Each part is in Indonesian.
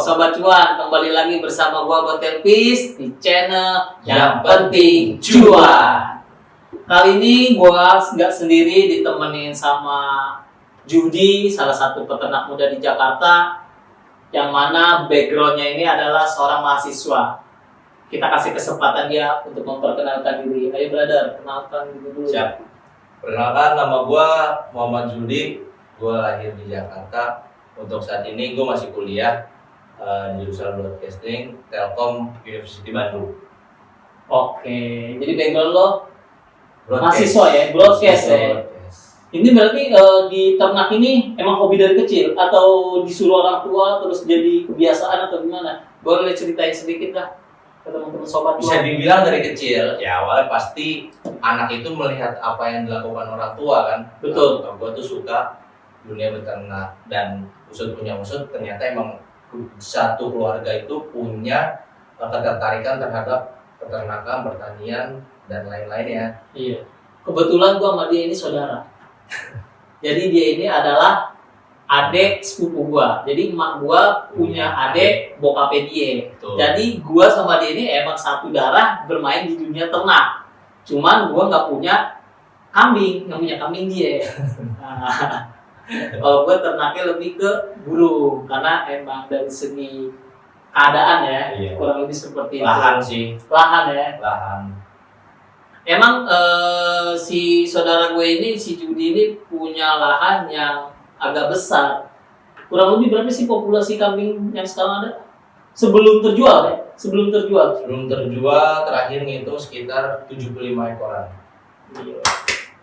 Sobat Cuan, kembali lagi bersama gua Botel Peace di channel Yang Penting Cuan. Kali ini gua nggak sendiri, ditemenin sama Judi, salah satu peternak muda di Jakarta, yang mana backgroundnya ini adalah seorang mahasiswa. Kita kasih kesempatan dia untuk memperkenalkan diri. Ayo brother, kenalkan diri dulu. Siap. Perkenalkan, nama gua Muhammad Judi. Gua lahir di Jakarta. Untuk saat ini gua masih kuliah di jurusan Broadcasting Telkom University Bandung. Oke, jadi background lo Broadcast. mahasiswa ya, broadcast ya. Broadcast. Ini berarti di ternak ini emang hobi dari kecil atau disuruh orang tua terus jadi kebiasaan atau gimana? Boleh ceritain sedikit lah ke teman-teman sobat Bisa gua. dibilang dari kecil, ya awalnya pasti anak itu melihat apa yang dilakukan orang tua kan. Betul. Nah, gua tuh suka dunia beternak, dan usut punya usut ternyata emang satu keluarga itu punya ketertarikan terhadap peternakan, pertanian, dan lain-lainnya. Iya. Kebetulan gua sama dia ini saudara. Jadi dia ini adalah adik sepupu gua. Jadi emak gua punya adik bokapnya dia. Betul. Jadi gua sama dia ini emang satu darah bermain di dunia ternak. Cuman gua nggak punya kambing, yang punya kambing dia. Nah, kalau gua ternaknya lebih ke burung karena emang dari segi keadaan ya, Iya. kurang lebih seperti Lahan itu. sih, Lahan ya. lahan. Emang si saudara gue ini, si Judi ini punya lahan yang agak besar. Kurang lebih berapa sih populasi kambing yang sekarang ada? Sebelum terjual ya? Sebelum terjual. Sebelum terjual terakhir ngitung sekitar 75 ekoran. Iya.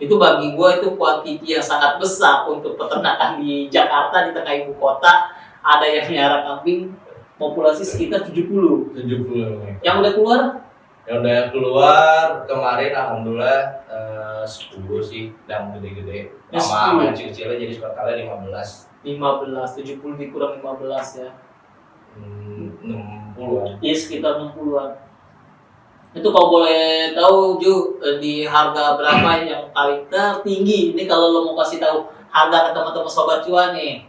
Itu bagi gue itu kuantiti yang sangat besar untuk peternakan di Jakarta, di tengah ibu kota. Ada yang miara kambing populasi sekitar 70. 70. Yang udah keluar? Yang udah keluar kemarin alhamdulillah 10 sih, yang gede-gede. Ya, Sama 10. yang kecil-kecilnya jadi totalnya 15. 15, 70 dikurang 15 ya. 60-an. Iya sekitar 60-an. Itu kalau boleh tahu Ju, di harga berapa yang paling tertinggi? Ini kalau lo mau kasih tahu harga ke teman-teman sobat cuan nih.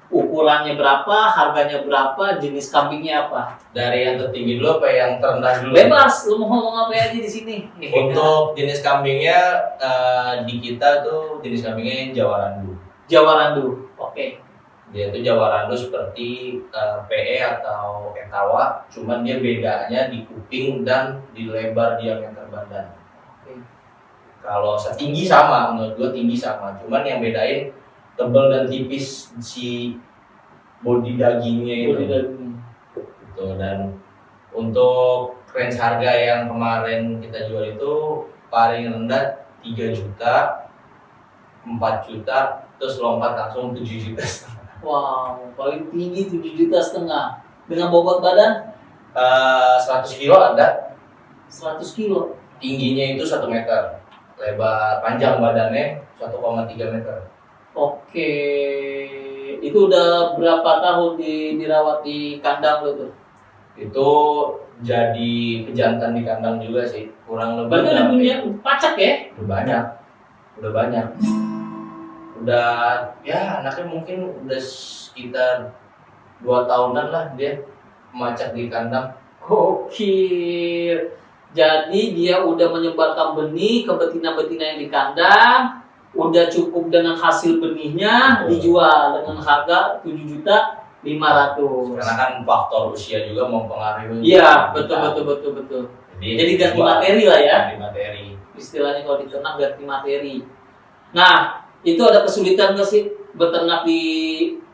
Ukurannya berapa, harganya berapa, jenis kambingnya apa? Dari yang tertinggi dulu apa yang terendah dulu? Bebas, lo mau ngomong apa aja di sini. Untuk jenis kambingnya di kita tuh jenis kambingnya Jawa Randu. Jawa Randu. Oke. Dia itu Jawa Randu seperti PE atau Etawa, cuman dia bedanya di kuping dan di lebar diameter badan. Oke. Kalau setinggi sama, menurut gua tinggi sama, cuman yang bedain tebal dan tipis si body dagingnya itu. Bodi daging. Gitu. Dan untuk range harga yang kemarin kita jual itu paling rendah 3 juta, 4 juta, terus lompat langsung 7 juta. Wow, paling tinggi 7,5 juta. Dengan bobot badan 100 kilo ada, 100 kilo. tingginya itu 1 meter, lebar panjang badannya 1,3 meter. Oke, itu udah berapa tahun dirawat di kandang lo tuh? Itu jadi pejantan di kandang juga sih, kurang lebih. Berarti udah berapa punya ya? pacak ya? Udah banyak. Udah ya anaknya mungkin udah sekitar 2 tahunan lah dia macak di kandang. Gokil. Jadi dia udah menyebarkan benih ke betina-betina yang di kandang, udah cukup dengan hasil benihnya, dijual dengan harga 7,5 juta. Karena kan faktor usia juga mempengaruhi. Iya, betul. Jadi ganti dijual. materi lah ya. Ganti materi. Istilahnya kalau di ternak ganti materi. Nah, itu ada kesulitan nggak sih beternak di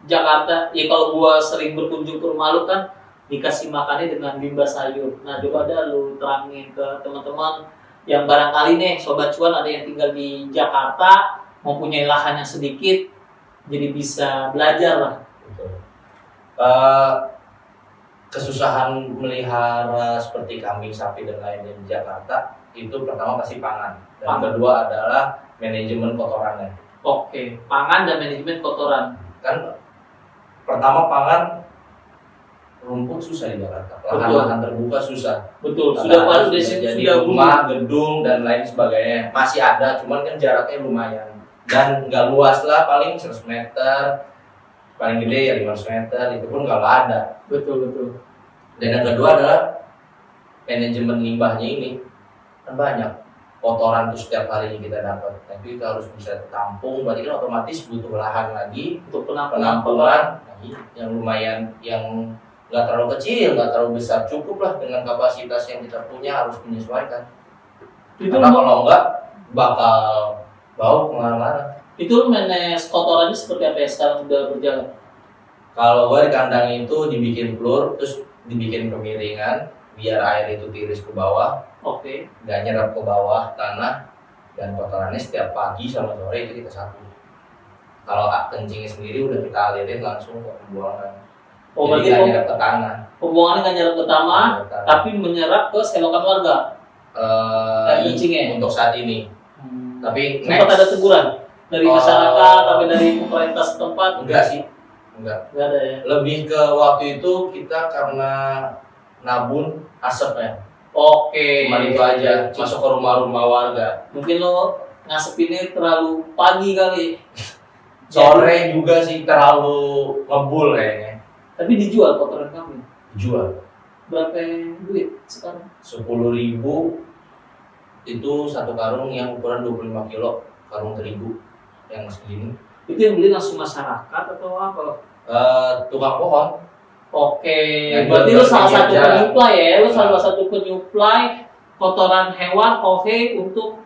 Jakarta? Ya kalau gua sering berkunjung ke rumah lu kan dikasih makannya dengan bimba sayur. Nah, coba dah lu terangin ke teman-teman yang barangkali nih sobat cuan ada yang tinggal di Jakarta, mempunyai lahan yang sedikit, jadi bisa belajar lah. Betul. Kesusahan melihara seperti kambing, sapi dan lainnya di Jakarta itu pertama pasti pangan, dan Pangan. kedua adalah manajemen kotorannya. Oke, pangan dan manajemen kotoran. Kan pertama pangan, rumput susah di Jakarta, lahan-lahan terbuka susah. Betul, Lahan sudah jadi sudah rumah, gedung dan lain sebagainya masih ada, cuman kan jaraknya lumayan dan nggak luas lah, paling 100 meter. paling gede ya 500 meter, itu pun kalau ada. Betul betul. Dan yang kedua adalah manajemen limbahnya ini kan banyak kotoran tuh setiap harinya kita dapat, tapi kita harus bisa tampung, berarti kan otomatis butuh lahan lagi Untuk penampungan yang lumayan, yang nggak terlalu kecil, nggak terlalu besar, cukup lah dengan kapasitas yang kita punya, harus menyesuaikan. Itu Karena kalau enggak bakal bau kemana-mana. Itu manage kotorannya seperti apa ya sekarang udah berjalan? Kalau gua di kandang itu dibikin floor, terus dibikin kemiringan biar air itu tiris ke bawah, Oke. nggak nyerap ke bawah tanah, dan kotorannya setiap pagi sama sore itu kita sapu. Kalau kencingnya sendiri udah kita alirin langsung ke pembuangan. Oh, Jadi berarti nggak nyerap ke tanah. pembuangannya nggak nyerap ke taman, Ke tanah. tapi menyerap ke selokan warga. Air kencingnya? Untuk saat ini. Tapi Sempat ada teguran dari masyarakat, tapi dari pemerintah setempat? enggak sih, enggak. Nggak ada ya? Lebih ke waktu itu kita karena nabun asapnya. Oke. Cuma itu aja, masuk ke rumah-rumah warga. Mungkin lo ngasepinnya terlalu pagi kali. Sore juga sih terlalu ngebul kayaknya. Tapi dijual kotoran kami. Dijual Berapa duit sekarang? 10.000 itu satu karung yang ukuran 25 kilo, karung terigu yang segini. Itu yang beli langsung masyarakat atau apa? Tukang pohon. Oke, Yang berarti jual lu salah satu aja. penyuplai ya, lu Nah. salah satu penyuplai kotoran hewan, kohe untuk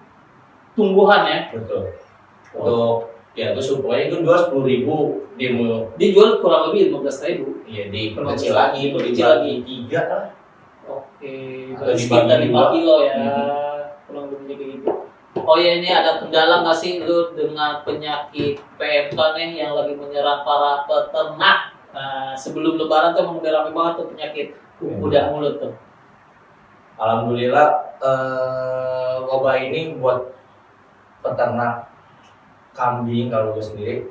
tumbuhan ya. Betul. Untuk ya itu supply itu jual 10.000 demo. Dijual kurang lebih 15.000. Iya, di kecil lagi, itu Kecil dibagi lagi. 3 lah. Oke, Atau berarti dibagi sekitar 5 dua. kilo ya, Mhm. kurang lebih kayak gitu. Oh ya, ini ada kendala nggak sih lu dengan penyakit PMK nih yang lagi menyerang para peternak? Nah, sebelum lebaran tuh emang udah rame banget tuh penyakit kuda mulut tuh. Alhamdulillah wabah ini buat peternak kambing kalau gue sendiri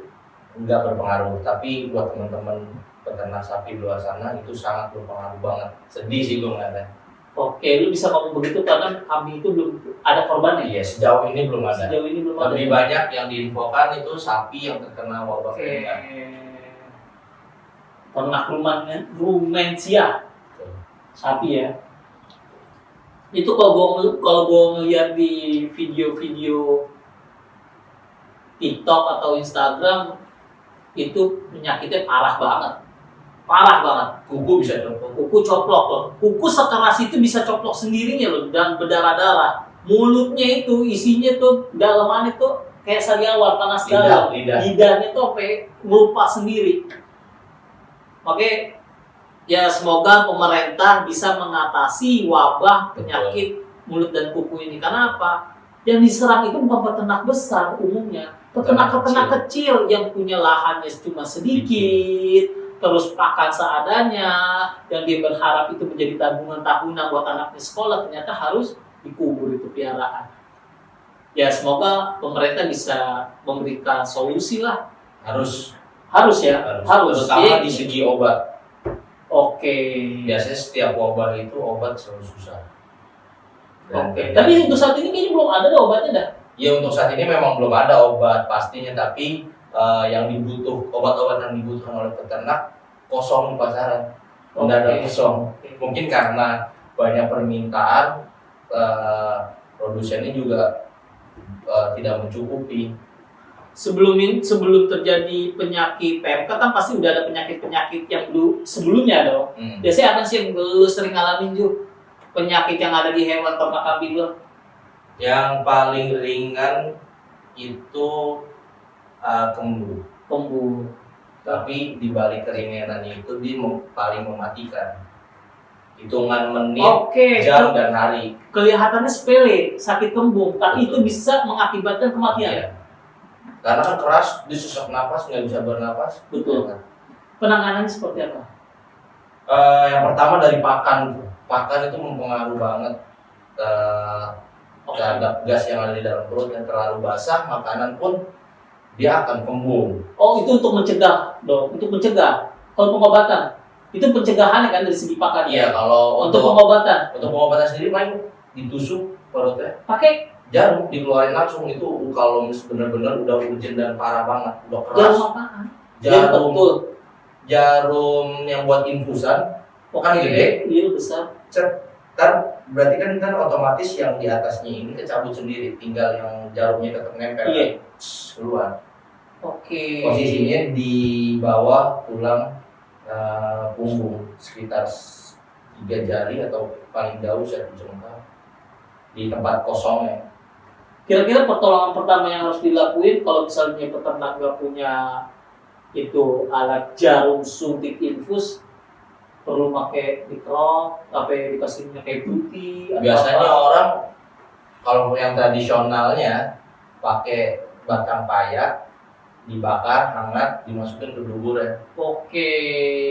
nggak berpengaruh, tapi buat teman-teman peternak sapi di luar sana itu sangat berpengaruh banget. Sedih sih gue ngeliatnya. Oke, lu bisa ngomong begitu karena kambing itu belum ada korbannya. Iya, sejauh ini belum ada. Sejauh ini belum ada. Lebih banyak yang diinfokan itu sapi yang terkena wabah Oke. PMK. Ternak rumensia sapi ya. Itu kalau gua ngeliat di video-video TikTok atau Instagram itu penyakitnya parah banget. Parah banget. Kuku bisa copot. Kuku coplok loh. Kuku sekeras itu bisa coplok sendirinya loh dan berdarah-darah. Mulutnya itu isinya tuh dalamannya tuh kayak sariawan panas dalam. Lidah. Lidahnya tuh sampai melupas sendiri. Oke, ya semoga pemerintah bisa mengatasi wabah penyakit mulut dan kuku ini. Karena apa? Yang diserang itu bukan peternak besar umumnya, peternak-peternak kecil yang punya lahannya cuma sedikit, terus pakan seadanya, yang dia berharap itu menjadi tabungan tahunan buat anaknya sekolah, ternyata harus dikubur itu piaraan. Ya semoga pemerintah bisa memberikan solusi lah. Harus ya, harus. Terutama di segi obat. Oke. Biasanya setiap wabah itu obat selalu susah. Oke. Tapi untuk saat ini kayaknya belum ada obatnya dah. Ya untuk saat ini memang belum ada obat pastinya, tapi yang obat-obat yang dibutuhkan oleh peternak kosong di pasaran, mendadak kosong. Mungkin karena banyak permintaan, produsennya juga tidak mencukupi. Sebelum terjadi penyakit PMK kan pasti udah ada penyakit-penyakit yang dulu sebelumnya dong. Biasanya apa sih yang lu sering ngalamin Ju? Penyakit yang ada di hewan ternak kambing lu? Yang paling ringan itu kembu. Kembu. Tapi di balik keringanannya itu dia paling mematikan. Hitungan menit, Oke. jam dan hari. Kelihatannya sepele, sakit kembung, tapi itu bisa mengakibatkan kematian. Iya. Karena kan keras, dia sesak napas, nggak bisa bernapas. Betul. Ya kan? Penanganannya seperti apa? Yang pertama dari pakan. Pakan itu mempengaruhi banget terhadap gas yang ada di dalam perut. Yang terlalu basah, makanan pun dia akan kembung. Oh, itu untuk mencegah dong, untuk mencegah. Kalau pengobatan, itu pencegahannya kan dari segi pakan. Iya, kalau Untuk pengobatan, untuk pengobatan sendiri paling ditusuk perutnya, pakai jarum dikeluarin langsung. Itu kalau benar-benar udah urgent dan parah banget, udah keras. jarum apaan? jarum yang buat infusan kan gede, iya besar. berarti kan otomatis yang di atasnya ini kecabut sendiri, tinggal yang jarumnya tetap nempel. Iya. Keluar. Oke. Posisinya di bawah tulang punggung sekitar 3 jari atau paling jauh 1 jengkal di tempat kosongnya. Kira-kira pertolongan pertama yang harus dilakuin kalau misalnya peternak nggak punya itu alat jarum suntik infus, perlu pakai dikrok, apa dikasih minyak kayu putih? Biasanya orang kalau yang tradisionalnya pakai batang payak dibakar hangat dimasukin ke dubur ya. Oke.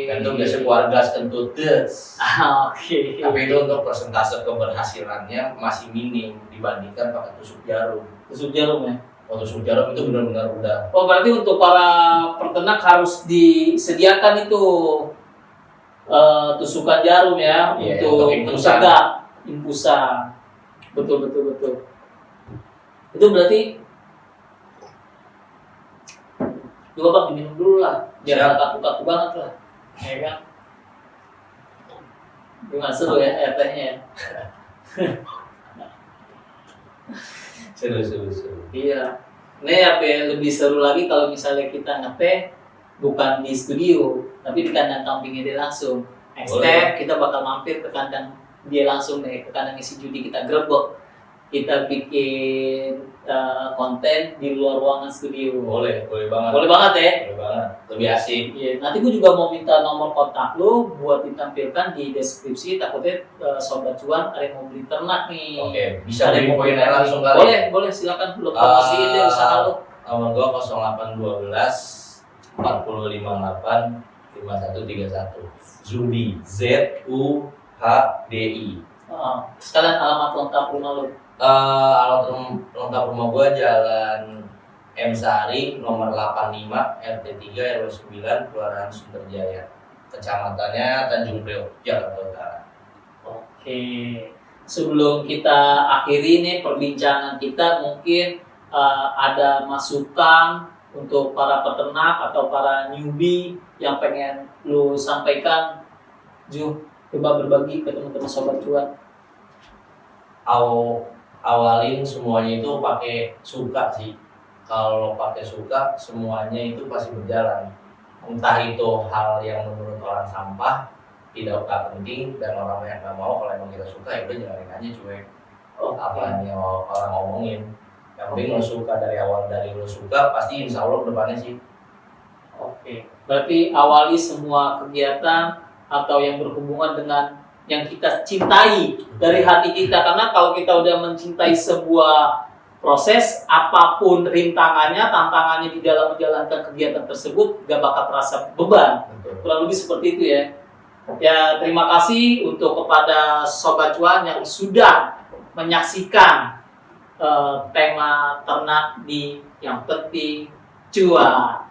Dan itu biasa keluarga kentut tes. Oke. Tapi itu untuk persentase keberhasilannya masih minim dibandingkan pakai tusuk jarum. Tusuk jarum ya. Oh, tusuk jarum itu benar-benar udah. Oh berarti untuk para peternak harus disediakan itu tusukan jarum ya, Iya, untuk infusan. mencegah infusan. Betul. Itu berarti juga bang diminum dulu lah, biar nggak kaku-kaku banget lah, ya kan? Gimana seru ya air tehnya ya? Seru. Iya. Ini apa ya, lebih seru lagi kalau misalnya kita ngeteh bukan di studio, tapi di kandang kambingnya dia langsung. Next step kita bakal mampir ke kandang dia langsung deh, ke kandangnya si Judi, kita grebek. Kita bikin konten di luar ruangan studio. Boleh banget. Boleh banget ya? Boleh banget. Lebih asik. Iya, nanti gue juga mau minta nomor kontak lu buat ditampilkan di deskripsi, takutnya sobat cuan ada yang mau beli ternak nih. Oke, bisa diinfoin langsung kali. Boleh silakan lu promosiin deh usaha lu. Nomor gua 0812 458 5131. Zudi, ZUHDI. Sekalian alamat lengkap rumah lu. Alamat lengkap rumah gua Jalan M Sari nomor 85 RT 3 RW 9 Kelurahan Sumberjaya. Kecamatannya Tanjung Priok, Jakarta Utara. Oke. Sebelum kita akhiri nih perbincangan kita, mungkin ada masukan untuk para peternak atau para newbie yang pengen lu sampaikan, Ju, coba berbagi ke teman-teman sobat cuan. Awalin semuanya itu pakai suka sih. Kalau pakai suka semuanya itu pasti berjalan. Entah itu hal yang menurut orang sampah, tidak penting, dan orang yang nggak mau. Kalau emang kita suka ya udah jalanin aja cuek. Apa yang orang ngomongin. Yang penting lo suka dari awal, dari lo suka pasti insya Allah kedepannya sih. Oke. Berarti awali semua kegiatan atau yang berhubungan dengan yang kita cintai dari hati kita, karena kalau kita udah mencintai sebuah proses, apapun rintangannya, tantangannya di dalam menjalankan kegiatan tersebut gak bakal terasa beban. Betul. Kurang lebih seperti itu ya. Ya, terima kasih untuk kepada sobat cuan yang sudah menyaksikan tema ternak di Yang Penting Cuan.